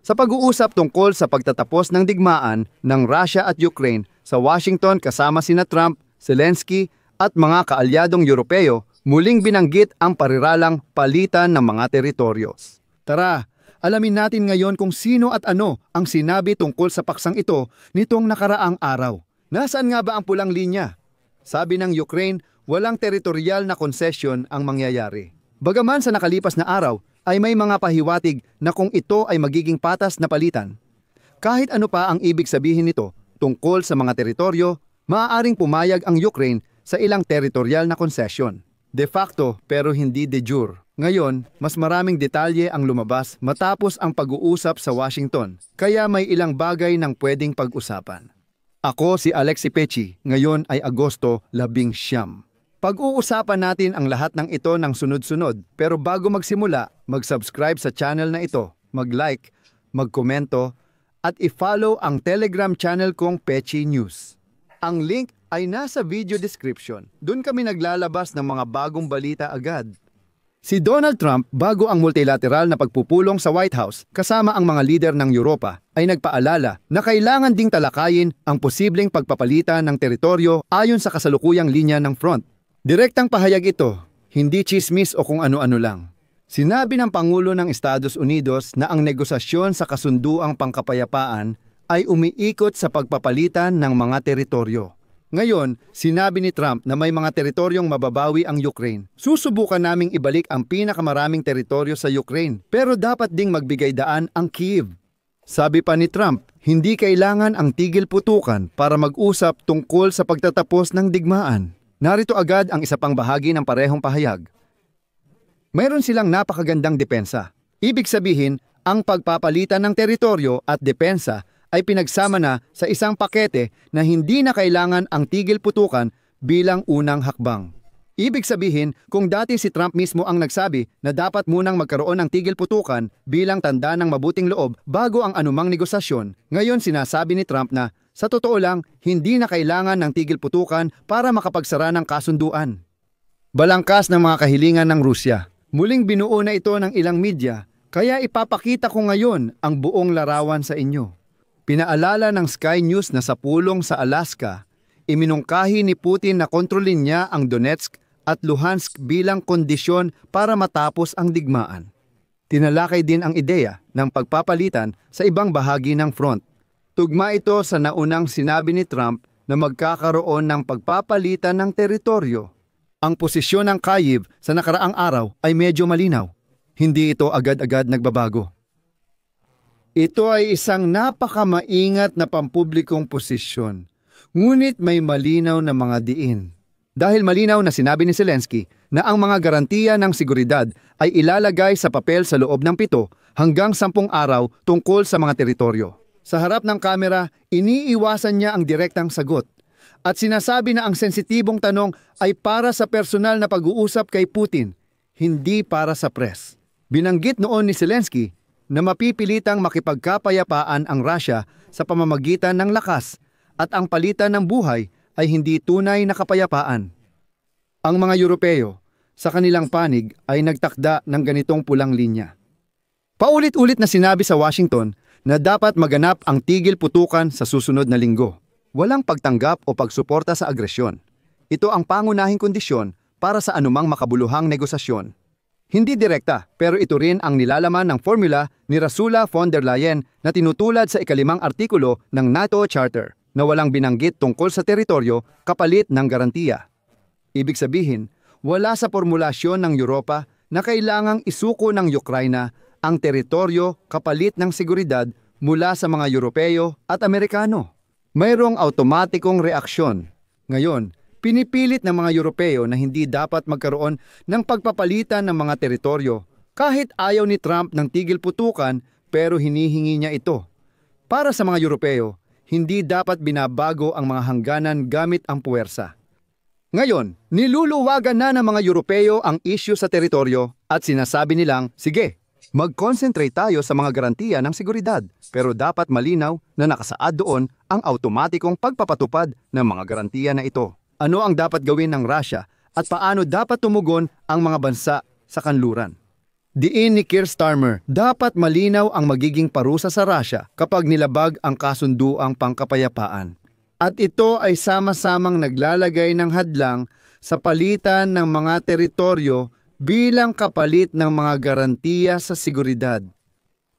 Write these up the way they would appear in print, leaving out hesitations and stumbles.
Sa pag-uusap tungkol sa pagtatapos ng digmaan ng Russia at Ukraine sa Washington kasama sina Trump, Zelensky at mga kaalyadong Europeo, muling binanggit ang pariralang palitan ng mga teritoryos. Tara, alamin natin ngayon kung sino at ano ang sinabi tungkol sa paksang ito nitong nakaraang araw. Nasaan nga ba ang pulang linya? Sabi ng Ukraine, walang teritorial na concession ang mangyayari. Bagaman sa nakalipas na araw ay may mga pahiwatig na kung ito ay magiging patas na palitan. Kahit ano pa ang ibig sabihin nito tungkol sa mga teritoryo, maaaring pumayag ang Ukraine sa ilang teritorial na concession. De facto pero hindi de jure. Ngayon, mas maraming detalye ang lumabas matapos ang pag-uusap sa Washington, kaya may ilang bagay nang pwedeng pag-usapan. Ako si Alexi Pechi, ngayon ay Agosto 19. Pag-uusapan natin ang lahat ng ito ng sunod-sunod, pero bago magsimula, mag-subscribe sa channel na ito, mag-like, mag-komento, at i-follow ang Telegram channel kong Pechi News. Ang link ay nasa video description. Doon kami naglalabas ng mga bagong balita agad. Si Donald Trump, bago ang multilateral na pagpupulong sa White House kasama ang mga lider ng Europa, ay nagpaalala na kailangan ding talakayin ang posibleng pagpapalitan ng teritoryo ayon sa kasalukuyang linya ng front. Direktang pahayag ito, hindi chismis o kung ano-ano lang. Sinabi ng Pangulo ng Estados Unidos na ang negosasyon sa kasunduang pangkapayapaan ay umiikot sa pagpapalitan ng mga teritoryo. Ngayon, sinabi ni Trump na may mga teritoryong mababawi ang Ukraine. Susubukan naming ibalik ang pinakamaraming teritoryo sa Ukraine, pero dapat ding magbigay daan ang Kyiv. Sabi pa ni Trump, hindi kailangan ang tigil putukan para mag-usap tungkol sa pagtatapos ng digmaan. Narito agad ang isa pang bahagi ng parehong pahayag. Mayroon silang napakagandang depensa. Ibig sabihin, ang pagpapalitan ng teritoryo at depensa ay pinagsama na sa isang pakete na hindi na kailangan ang tigil putukan bilang unang hakbang. Ibig sabihin, kung dati si Trump mismo ang nagsabi na dapat munang magkaroon ng tigil putukan bilang tanda ng mabuting loob bago ang anumang negosasyon, ngayon sinasabi ni Trump na sa totoo lang, hindi na kailangan ng tigil putukan para makapagsara ng kasunduan. Balangkas ng mga kahilingan ng Rusya. Muling binuo na ito ng ilang media, kaya ipapakita ko ngayon ang buong larawan sa inyo. Pinaalala ng Sky News na sa pulong sa Alaska, iminungkahi ni Putin na kontrolin niya ang Donetsk at Luhansk bilang kondisyon para matapos ang digmaan. Tinalakay din ang ideya ng pagpapalitan sa ibang bahagi ng front. Tugma ito sa naunang sinabi ni Trump na magkakaroon ng pagpapalitan ng teritoryo. Ang posisyon ng Kyiv sa nakaraang araw ay medyo malinaw. Hindi ito agad-agad nagbabago. Ito ay isang napakamaingat na pampublikong posisyon, ngunit may malinaw na mga diin. Dahil malinaw na sinabi ni Zelensky na ang mga garantiya ng seguridad ay ilalagay sa papel sa loob ng 7 hanggang 10 araw tungkol sa mga teritoryo. Sa harap ng kamera, iniiwasan niya ang direktang sagot at sinasabi na ang sensitibong tanong ay para sa personal na pag-uusap kay Putin, hindi para sa press. Binanggit noon ni Zelensky na mapipilitang makipagkapayapaan ang Russia sa pamamagitan ng lakas at ang palitan ng buhay ay hindi tunay na kapayapaan. Ang mga Europeo, sa kanilang panig ay nagtakda ng ganitong pulang linya. Paulit-ulit na sinabi sa Washington na dapat maganap ang tigil putukan sa susunod na linggo. Walang pagtanggap o pagsuporta sa agresyon. Ito ang pangunahing kondisyon para sa anumang makabuluhang negosasyon. Hindi direkta, pero ito rin ang nilalaman ng formula ni Ursula von der Leyen na tinutulad sa ika-5 artikulo ng NATO Charter na walang binanggit tungkol sa teritoryo kapalit ng garantiya. Ibig sabihin, wala sa formulasyon ng Europa na kailangang isuko ng Ukraina ang teritoryo kapalit ng seguridad mula sa mga Europeo at Amerikano. Mayroong automatikong reaksyon. Ngayon, pinipilit ng mga Europeo na hindi dapat magkaroon ng pagpapalitan ng mga teritoryo kahit ayaw ni Trump ng tigil putukan pero hinihingi niya ito. Para sa mga Europeo, hindi dapat binabago ang mga hangganan gamit ang puwersa. Ngayon, niluluwagan na ng mga Europeo ang issue sa teritoryo at sinasabi nilang, sige, mag-concentrate tayo sa mga garantiya ng seguridad, pero dapat malinaw na nakasaad doon ang automatikong pagpapatupad ng mga garantiya na ito. Ano ang dapat gawin ng Russia at paano dapat tumugon ang mga bansa sa kanluran? Diin ni Keir Starmer, dapat malinaw ang magiging parusa sa Russia kapag nilabag ang kasunduang pangkapayapaan. At ito ay sama-samang naglalagay ng hadlang sa palitan ng mga teritoryo bilang kapalit ng mga garantiya sa seguridad.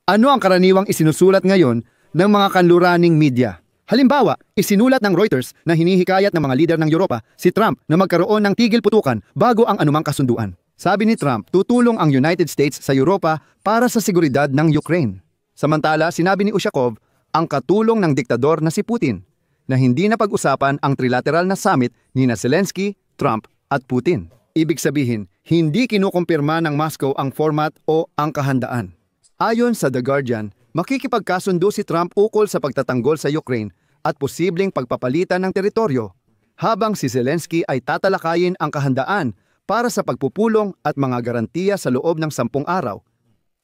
Ano ang karaniwang isinusulat ngayon ng mga kanluraning media? Halimbawa, isinulat ng Reuters na hinihikayat ng mga lider ng Europa si Trump na magkaroon ng tigil putukan bago ang anumang kasunduan. Sabi ni Trump, tutulong ang United States sa Europa para sa seguridad ng Ukraine. Samantala, sinabi ni Ushakov ang katulong ng diktador na si Putin na hindi napag-usapan ang trilateral na summit ni Zelensky, Trump at Putin. Ibig sabihin, hindi kinukumpirma ng Moscow ang format o ang kahandaan. Ayon sa The Guardian, makikipagkasundo si Trump ukol sa pagtatanggol sa Ukraine at posibleng pagpapalitan ng teritoryo, habang si Zelensky ay tatalakayin ang kahandaan para sa pagpupulong at mga garantiya sa loob ng 10 araw.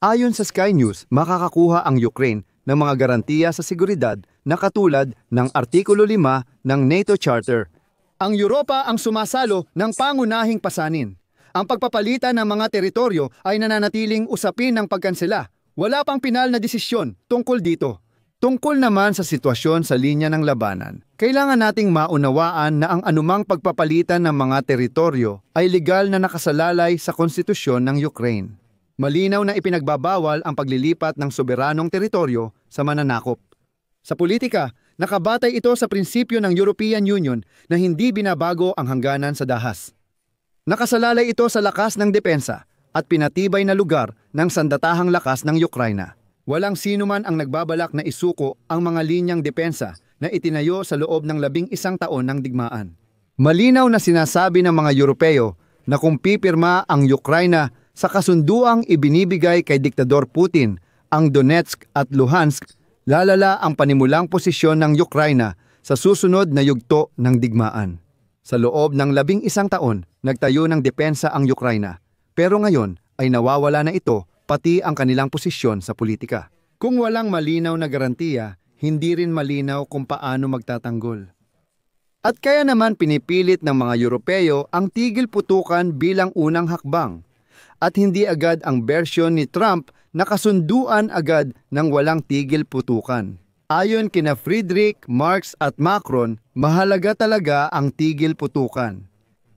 Ayon sa Sky News, makakakuha ang Ukraine ng mga garantiya sa seguridad na katulad ng Artikulo 5 ng NATO Charter. Ang Europa ang sumasalo ng pangunahing pasanin. Ang pagpapalitan ng mga teritoryo ay nananatiling usapin ng pagkansela. Wala pang pinal na desisyon tungkol dito. Tungkol naman sa sitwasyon sa linya ng labanan, kailangan nating maunawaan na ang anumang pagpapalitan ng mga teritoryo ay legal na nakasalalay sa konstitusyon ng Ukraine. Malinaw na ipinagbabawal ang paglilipat ng soberanong teritoryo sa mananakop. Sa politika, nakabatay ito sa prinsipyo ng European Union na hindi binabago ang hangganan sa dahas. Nakasalalay ito sa lakas ng depensa at pinatibay na lugar ng sandatahang lakas ng Ukraina. Walang sino man ang nagbabalak na isuko ang mga linyang depensa na itinayo sa loob ng 11 taon ng digmaan. Malinaw na sinasabi ng mga Europeo na kung pipirma ang Ukraina sa kasunduang ibinibigay kay Diktador Putin ang Donetsk at Luhansk, lalala ang panimulang posisyon ng Ukraina sa susunod na yugto ng digmaan. Sa loob ng 11 taon, nagtayo ng depensa ang Ukraina, pero ngayon ay nawawala na ito pati ang kanilang posisyon sa politika. Kung walang malinaw na garantiya, hindi rin malinaw kung paano magtatanggol. At kaya naman pinipilit ng mga Europeo ang tigil putukan bilang unang hakbang, at hindi agad ang bersyon ni Trump na kasunduan agad ng walang tigil putukan. Ayon kina Friedrich, Marx at Macron, mahalaga talaga ang tigil putukan.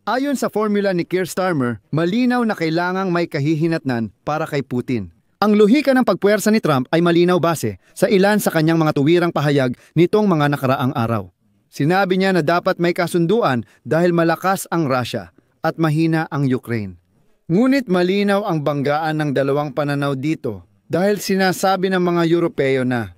Ayon sa formula ni Keir Starmer, malinaw na kailangang may kahihinatnan para kay Putin. Ang lohika ng pagpuwersa ni Trump ay malinaw base sa ilan sa kanyang mga tuwirang pahayag nitong mga nakaraang araw. Sinabi niya na dapat may kasunduan dahil malakas ang Russia at mahina ang Ukraine. Ngunit malinaw ang banggaan ng dalawang pananaw dito dahil sinasabi ng mga Europeo na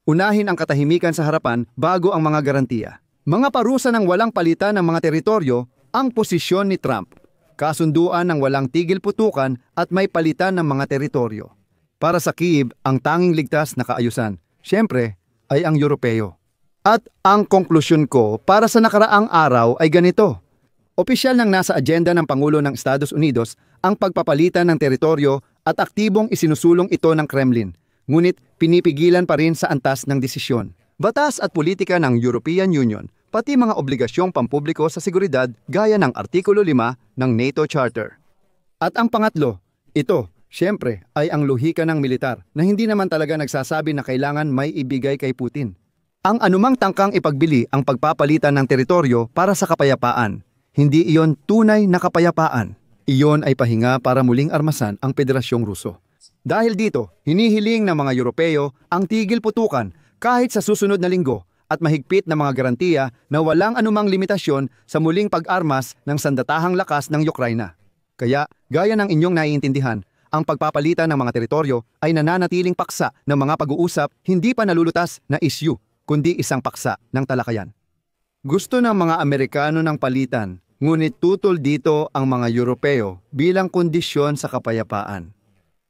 unahin ang katahimikan sa harapan bago ang mga garantiya. Mga parusa ng walang palitan ng mga teritoryo ang posisyon ni Trump. Kasunduan ng walang tigil putukan at may palitan ng mga teritoryo. Para sa Kyiv, ang tanging ligtas na kaayusan, siyempre, ay ang Europeo. At ang konklusyon ko para sa nakaraang araw ay ganito. Opisyal nang nasa agenda ng Pangulo ng Estados Unidos ang pagpapalitan ng teritoryo at aktibong isinusulong ito ng Kremlin. Ngunit pinipigilan pa rin sa antas ng desisyon. Batas at politika ng European Union, pati mga obligasyong pampubliko sa seguridad gaya ng Artikulo 5 ng NATO Charter. At ang pangatlo, ito, siyempre, ay ang lohika ng militar na hindi naman talaga nagsasabi na kailangan may ibigay kay Putin. Ang anumang tangkang ipagbili ang pagpapalitan ng teritoryo para sa kapayapaan, hindi iyon tunay na kapayapaan. Iyon ay pahinga para muling armasan ang Federasyong Ruso. Dahil dito, hinihiling ng mga Europeo ang tigil putukan kahit sa susunod na linggo at mahigpit na mga garantiya na walang anumang limitasyon sa muling pag-armas ng sandatahang lakas ng Ukraina. Kaya, gaya ng inyong naiintindihan, ang pagpapalitan ng mga teritoryo ay nananatiling paksa ng mga pag-uusap hindi pa nalulutas na issue, kundi isang paksa ng talakayan. Gusto ng mga Amerikano ng palitan, ngunit tutol dito ang mga Europeo bilang kondisyon sa kapayapaan.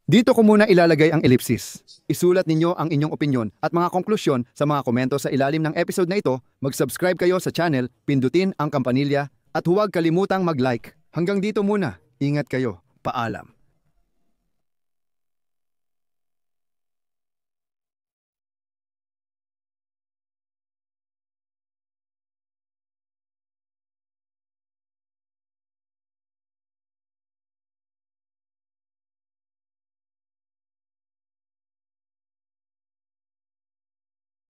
Dito ko muna ilalagay ang ellipsis. Isulat ninyo ang inyong opinyon at mga konklusyon sa mga komento sa ilalim ng episode na ito. Mag-subscribe kayo sa channel, pindutin ang kampanilya at huwag kalimutang mag-like. Hanggang dito muna. Ingat kayo. Paalam.